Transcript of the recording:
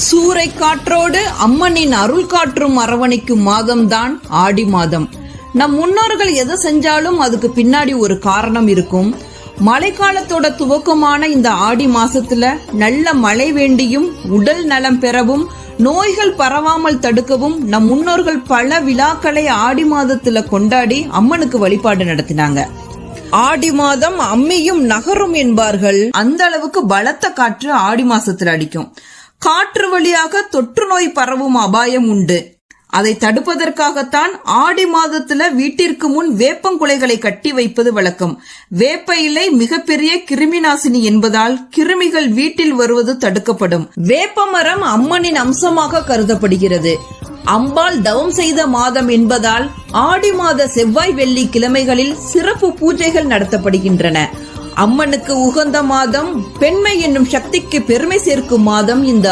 சூறை காற்றோடு அம்மனின் அருள் காற்றும் அரவணைக்கும் மாதம்தான் ஆடி மாதம். நம் முன்னோர்கள் எதை செஞ்சாலும் அதுக்கு பின்னாடி ஒரு காரணம் இருக்கும். மழைக்காலத்தோட துவக்கமான இந்த ஆடி மாசத்துல நல்ல மழை வேண்டியும் உடல் நலம் பெறவும் நோய்கள் பரவாமல் தடுக்கவும் நம் முன்னோர்கள் பல விழாக்களை ஆடி மாதத்துல கொண்டாடி அம்மனுக்கு வழிபாடு நடத்தினாங்க. ஆடி மாதம் அம்மியும் நகரும் என்பார்கள். அந்த அளவுக்கு பலத்த காற்று ஆடி மாசத்துல அடிக்கும். காற்று வழியாக தொற்று நோய் பரவும் அபாயம் உண்டு. அதை தடுப்பதற்காகத்தான் ஆடி மாதத்துல வீட்டிற்கு முன் வேப்பங்குலைகளை கட்டி வைப்பது வழக்கம். வேப்ப இலை மிகப்பெரிய கிருமி நாசினி என்பதால் கிருமிகள் வீட்டில் வருவது தடுக்கப்படும். வேப்ப மரம் அம்மனின் அம்சமாக கருதப்படுகிறது. அம்பாள் தவம் செய்த மாதம் என்பதால் ஆடி மாத செவ்வாய் வெள்ளி கிழமைகளில் சிறப்பு பூஜைகள் நடத்தப்படுகின்றன. அம்மனுக்கு உகந்த மாதம், பெண்மை என்னும் சக்திக்கு பெருமை சேர்க்கும் மாதம் இந்த